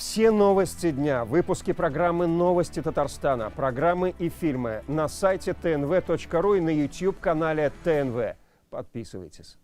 Все новости дня, выпуски программы «Новости Татарстана», программы и фильмы на сайте tnv.ru и на YouTube-канале ТНВ. Подписывайтесь.